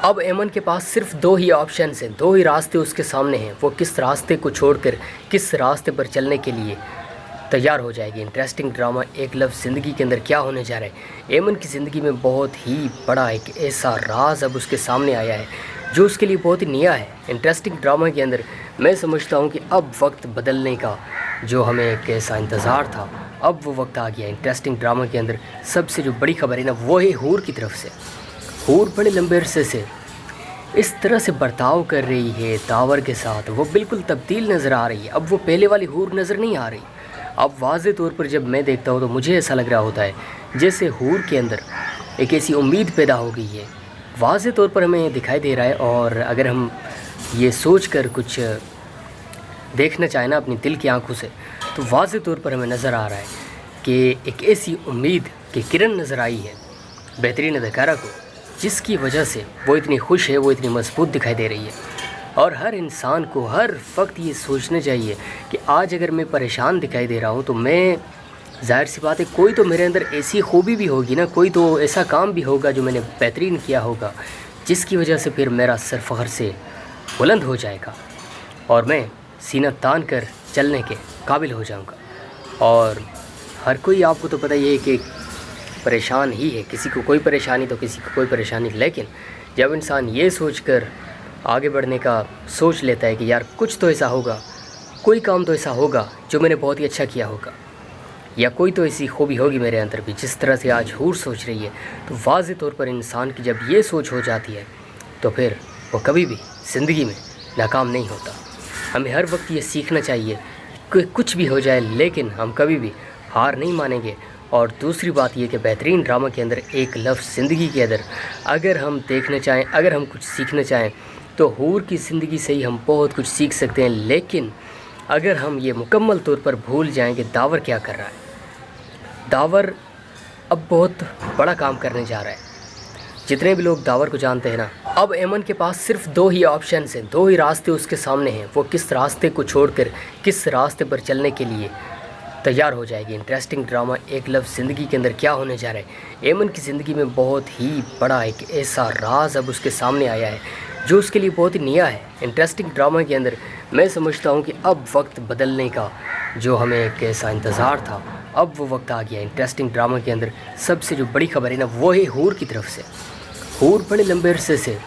اب ایمن کے پاس صرف دو ہی آپشنز ہیں، دو ہی راستے اس کے سامنے ہیں۔ وہ کس راستے کو چھوڑ کر کس راستے پر چلنے کے لیے تیار ہو جائے گی۔ انٹرسٹنگ ڈرامہ ایک لفظ زندگی کے اندر کیا ہونے جا رہا ہے۔ ایمن کی زندگی میں بہت ہی بڑا ایک ایسا راز اب اس کے سامنے آیا ہے جو اس کے لیے بہت ہی نیا ہے۔ انٹرسٹنگ ڈرامہ کے اندر میں سمجھتا ہوں کہ اب وقت بدلنے کا جو ہمیں ایک ایسا انتظار تھا، اب وہ وقت آ گیا۔ انٹرسٹنگ ڈرامہ کے اندر سب سے جو بڑی خبر ہے نا، وہ ہے حور کی طرف سے۔ حور بڑے لمبے عرصے سے اس طرح سے برتاؤ کر رہی ہے داور کے ساتھ، وہ بالکل تبدیل نظر آ رہی ہے۔ اب وہ پہلے والی حور نظر نہیں آ رہی۔ اب واضح طور پر جب میں دیکھتا ہوں تو مجھے ایسا لگ رہا ہوتا ہے جیسے حور کے اندر ایک ایسی امید پیدا ہو گئی ہے، واضح طور پر ہمیں دکھائی دے رہا ہے۔ اور اگر ہم یہ سوچ کر کچھ دیکھنا چاہیں نا اپنی دل کی آنکھوں سے، تو واضح طور پر ہمیں نظر آ رہا ہے کہ ایک ایسی امید کی کرن نظر آئی ہے بہترین اداکارہ کو، جس کی وجہ سے وہ اتنی خوش ہے، وہ اتنی مضبوط دکھائی دے رہی ہے۔ اور ہر انسان کو ہر وقت یہ سوچنا چاہیے کہ آج اگر میں پریشان دکھائی دے رہا ہوں تو میں، ظاہر سی بات ہے، کوئی تو میرے اندر ایسی خوبی بھی ہوگی نا، کوئی تو ایسا کام بھی ہوگا جو میں نے بہترین کیا ہوگا، جس کی وجہ سے پھر میرا سر فخر سے بلند ہو جائے گا اور میں سینہ تان کر چلنے کے قابل ہو جاؤں گا۔ اور ہر کوئی، آپ کو تو پتہ یہ ہے کہ پریشان ہی ہے، کسی کو کوئی پریشانی تو کسی کو کوئی پریشانی، لیکن جب انسان یہ سوچ کر آگے بڑھنے کا سوچ لیتا ہے کہ یار کچھ تو ایسا ہوگا، کوئی کام تو ایسا ہوگا جو میں نے بہت ہی اچھا کیا ہوگا، یا کوئی تو ایسی خوبی ہوگی میرے اندر بھی، جس طرح سے آج حور سوچ رہی ہے، تو واضح طور پر انسان کی جب یہ سوچ ہو جاتی ہے تو پھر وہ کبھی بھی زندگی میں ناکام نہیں ہوتا۔ ہمیں ہر وقت یہ سیکھنا چاہیے کہ کچھ بھی ہو جائے لیکن ہم کبھی بھی ہار نہیں مانیں گے۔ اور دوسری بات یہ کہ بہترین ڈرامہ کے اندر ایک لفظ زندگی کے اندر اگر ہم دیکھنا چاہیں، اگر ہم کچھ سیکھنا چاہیں تو حور کی زندگی سے ہی ہم بہت کچھ سیکھ سکتے ہیں۔ لیکن اگر ہم یہ مکمل طور پر بھول جائیں کہ داور کیا کر رہا ہے، داور اب بہت بڑا کام کرنے جا رہا ہے۔ جتنے بھی لوگ داور کو جانتے ہیں نا، اب ایمن کے پاس صرف دو ہی آپشنز ہیں، دو ہی راستے اس کے سامنے ہیں۔ وہ کس راستے کو چھوڑ کر کس راستے پر چلنے کے لیے تیار ہو جائے گی۔ انٹرسٹنگ ڈرامہ ایک لفظ زندگی کے اندر کیا ہونے جا رہا ہے۔ ایمن کی زندگی میں بہت ہی بڑا ایک ایسا راز اب اس کے سامنے آیا ہے جو اس کے لیے بہت ہی نیا ہے۔ انٹرسٹنگ ڈرامہ کے اندر میں سمجھتا ہوں کہ اب وقت بدلنے کا جو ہمیں ایک ایسا انتظار تھا، اب وہ وقت آ گیا۔ انٹرسٹنگ ڈرامہ کے اندر سب سے جو بڑی خبر ہے نا، وہ ہے حور کی طرف سے۔ حور بڑے لمبے عرصے سے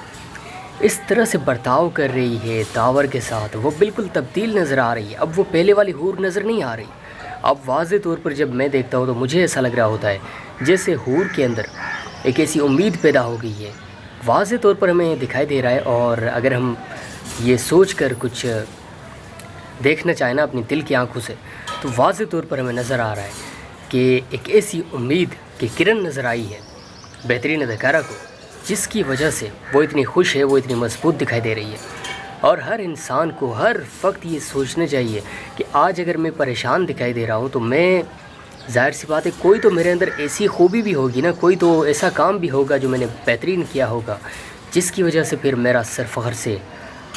اس طرح سے برتاؤ کر رہی ہے داور کے ساتھ، وہ بالکل تبدیل نظر آ رہی ہے۔ اب وہ پہلے والی حور نظر نہیں آ رہی۔ اب واضح طور پر جب میں دیکھتا ہوں تو مجھے ایسا لگ رہا ہوتا ہے جیسے حور کے اندر ایک ایسی امید پیدا ہو گئی ہے، واضح طور پر ہمیں دکھائی دے رہا ہے۔ اور اگر ہم یہ سوچ کر کچھ دیکھنا چاہیں نا اپنی دل کی آنکھوں سے، تو واضح طور پر ہمیں نظر آ رہا ہے کہ ایک ایسی امید کی کرن نظر آئی ہے بہترین اداکارہ کو، جس کی وجہ سے وہ اتنی خوش ہے، وہ اتنی مضبوط دکھائی دے رہی ہے۔ اور ہر انسان کو ہر وقت یہ سوچنا چاہیے کہ آج اگر میں پریشان دکھائی دے رہا ہوں تو میں، ظاہر سی بات ہے، کوئی تو میرے اندر ایسی خوبی بھی ہوگی نا، کوئی تو ایسا کام بھی ہوگا جو میں نے بہترین کیا ہوگا، جس کی وجہ سے پھر میرا سر فخر سے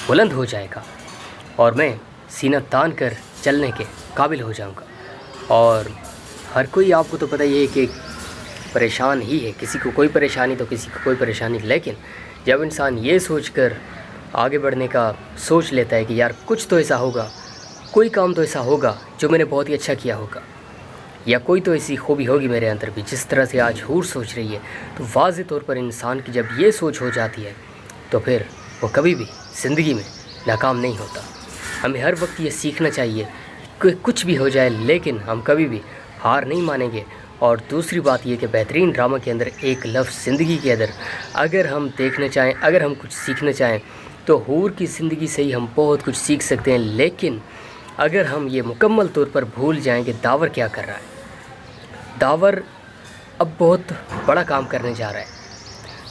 بلند ہو جائے گا اور میں سینہ تان کر چلنے کے قابل ہو جاؤں گا۔ اور ہر کوئی، آپ کو تو پتہ یہ ہے کہ پریشان ہی ہے، کسی کو کوئی پریشانی تو کسی کو کوئی پریشانی، لیکن جب انسان یہ سوچ کر آگے بڑھنے کا سوچ لیتا ہے کہ یار کچھ تو ایسا ہوگا، کوئی کام تو ایسا ہوگا جو میں نے بہت ہی اچھا کیا ہوگا، یا کوئی تو ایسی خوبی ہوگی میرے اندر بھی، جس طرح سے آج حور سوچ رہی ہے، تو واضح طور پر انسان کی جب یہ سوچ ہو جاتی ہے تو پھر وہ کبھی بھی زندگی میں ناکام نہیں ہوتا۔ ہمیں ہر وقت یہ سیکھنا چاہیے کہ کچھ بھی ہو جائے لیکن ہم کبھی بھی ہار نہیں مانیں گے۔ اور دوسری بات یہ کہ بہترین ڈرامہ کے اندر ایک لفظ زندگی کے اندر اگر ہم دیکھنا چاہیں، اگر ہم کچھ سیکھنا چاہیں تو حور کی زندگی سے ہی ہم بہت کچھ سیکھ سکتے ہیں۔ لیکن اگر ہم یہ مکمل طور پر بھول جائیں کہ داور کیا کر رہا ہے، داور اب بہت بڑا کام کرنے جا رہا ہے۔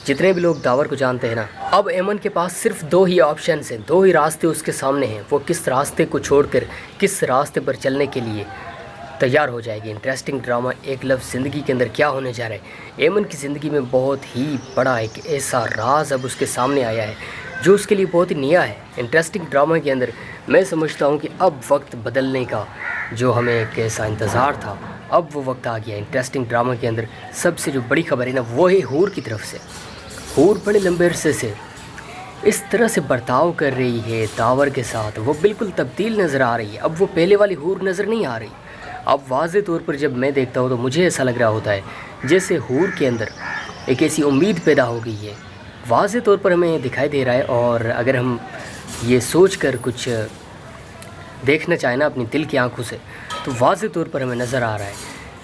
جتنے بھی لوگ داور کو جانتے ہیں نا، اب ایمن کے پاس صرف دو ہی آپشنز ہیں، دو ہی راستے اس کے سامنے ہیں۔ وہ کس راستے کو چھوڑ کر کس راستے پر چلنے کے لیے تیار ہو جائے گی۔ انٹرسٹنگ ڈرامہ ایک لفظ زندگی کے اندر کیا ہونے جا رہا ہے۔ ایمن کی زندگی میں بہت ہی بڑا ایک ایسا راز اب اس کے سامنے آیا ہے جو اس کے لیے بہت ہی نیا ہے۔ انٹرسٹنگ ڈرامہ کے اندر میں سمجھتا ہوں کہ اب وقت بدلنے کا جو ہمیں ایک ایسا انتظار تھا، اب وہ وقت آ گیا۔ انٹرسٹنگ ڈرامہ کے اندر سب سے جو بڑی خبر ہے نا، وہ ہے حور کی طرف سے۔ حور بڑے لمبے عرصے سے اس طرح سے برتاؤ کر رہی ہے داور کے ساتھ، وہ بالکل تبدیل نظر آ رہی ہے، اب وہ پہلے والی حور نظر نہیں آ رہی۔ اب واضح طور پر جب میں دیکھتا ہوں تو مجھے ایسا لگ رہا ہوتا ہے جیسے حور کے اندر ایک ایسی امید پیدا ہو گئی ہے، واضح طور پر ہمیں دکھائی دے رہا ہے۔ اور اگر ہم یہ سوچ کر کچھ دیکھنا چاہیں نا اپنی دل کی آنکھوں سے، تو واضح طور پر ہمیں نظر آ رہا ہے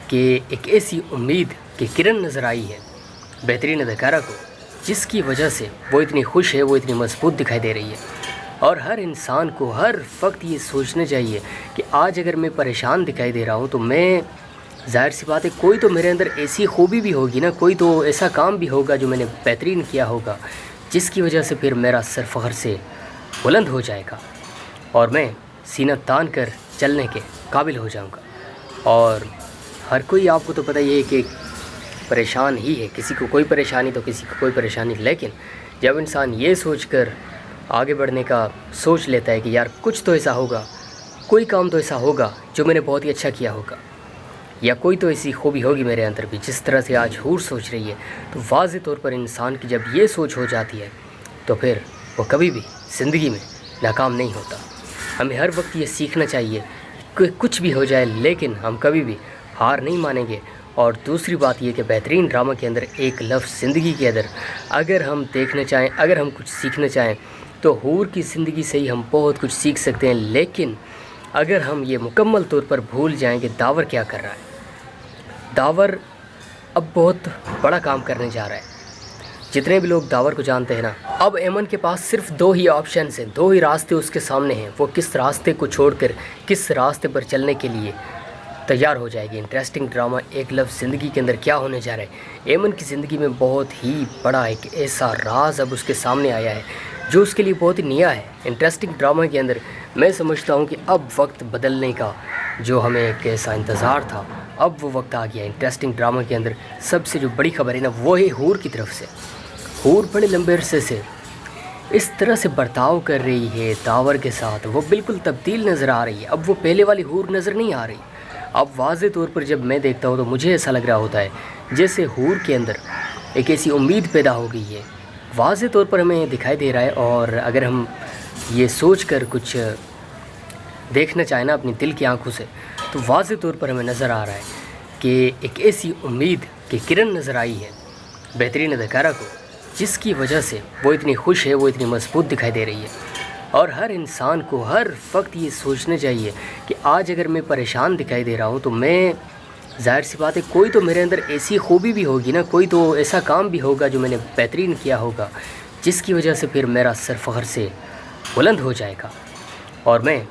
کہ ایک ایسی امید کی کرن نظر آئی ہے بہترین اداکارہ کو، جس کی وجہ سے وہ اتنی خوش ہے، وہ اتنی مضبوط دکھائی دے رہی ہے۔ اور ہر انسان کو ہر وقت یہ سوچنا چاہیے کہ آج اگر میں پریشان دکھائی دے رہا ہوں تو میں، ظاہر سی بات ہے، کوئی تو میرے اندر ایسی خوبی بھی ہوگی نا، کوئی تو ایسا کام بھی ہوگا جو میں نے بہترین کیا ہوگا، جس کی وجہ سے پھر میرا سر فخر سے بلند ہو جائے گا اور میں سینہ تان کر چلنے کے قابل ہو جاؤں گا۔ اور ہر کوئی، آپ کو تو پتہ ہی ہے کہ پریشان ہی ہے، کسی کو کوئی پریشانی تو کسی کو کوئی پریشانی، لیکن جب انسان یہ سوچ کر آگے بڑھنے کا سوچ لیتا ہے کہ یار کچھ تو ایسا ہوگا، کوئی کام تو ایسا ہوگا جو میں نے بہت ہی اچھا کیا ہوگا، یا کوئی تو ایسی خوبی ہوگی میرے اندر بھی، جس طرح سے آج حور سوچ رہی ہے، تو واضح طور پر انسان کی جب یہ سوچ ہو جاتی ہے تو پھر وہ کبھی بھی زندگی میں ناکام نہیں ہوتا۔ ہمیں ہر وقت یہ سیکھنا چاہیے کہ کچھ بھی ہو جائے لیکن ہم کبھی بھی ہار نہیں مانیں گے۔ اور دوسری بات یہ کہ بہترین ڈرامہ کے اندر ایک لفظ زندگی کے اندر اگر ہم دیکھنا چاہیں، اگر ہم کچھ سیکھنا چاہیں تو حور کی زندگی سے ہی ہم بہت کچھ سیکھ سکتے ہیں، لیکن اگر ہم یہ مکمل طور پر بھول جائیں کہ داور کیا کر رہا ہے، داور اب بہت بڑا کام کرنے جا رہا ہے۔ جتنے بھی لوگ داور کو جانتے ہیں نا، اب ایمن کے پاس صرف دو ہی آپشنز ہیں، دو ہی راستے اس کے سامنے ہیں، وہ کس راستے کو چھوڑ کر کس راستے پر چلنے کے لیے تیار ہو جائے گی۔ انٹرسٹنگ ڈرامہ ایک لفظ زندگی کے اندر کیا ہونے جا رہا ہے؟ ایمن کی زندگی میں بہت ہی بڑا ایک ایسا راز اب اس کے سامنے آیا ہے جو اس کے لیے بہت ہی نیا ہے۔ انٹرسٹنگ ڈرامہ کے اندر میں سمجھتا ہوں کہ اب وقت بدلنے کا جو ہمیں ایک ایسا انتظار تھا، اب وہ وقت آ گیا۔ انٹرسٹنگ ڈرامہ کے اندر سب سے جو بڑی خبر ہے نا، وہ ہے حور کی طرف سے۔ حور بڑے لمبے عرصے سے اس طرح سے برتاؤ کر رہی ہے داور کے ساتھ، وہ بالکل تبدیل نظر آ رہی ہے، اب وہ پہلے والی حور نظر نہیں آ رہی۔ اب واضح طور پر جب میں دیکھتا ہوں تو مجھے ایسا لگ رہا ہوتا ہے جیسے حور کے اندر ایک ایسی امید پیدا ہو گئی ہے، واضح طور پر ہمیں دکھائی دے رہا ہے۔ اور اگر ہم یہ سوچ کر کچھ دیکھنا چاہیں نا اپنی دل کی آنکھوں سے، تو واضح طور پر ہمیں نظر آ رہا ہے کہ ایک ایسی امید کی کرن نظر آئی ہے بہترین اداکارہ کو، جس کی وجہ سے وہ اتنی خوش ہے، وہ اتنی مضبوط دکھائی دے رہی ہے۔ اور ہر انسان کو ہر وقت یہ سوچنا چاہیے کہ آج اگر میں پریشان دکھائی دے رہا ہوں تو میں، ظاہر سی بات ہے، کوئی تو میرے اندر ایسی خوبی بھی ہوگی نا، کوئی تو ایسا کام بھی ہوگا جو میں نے بہترین کیا ہوگا، جس کی وجہ سے پھر میرا سر فخر سے بلند ہو جائے گا اور میں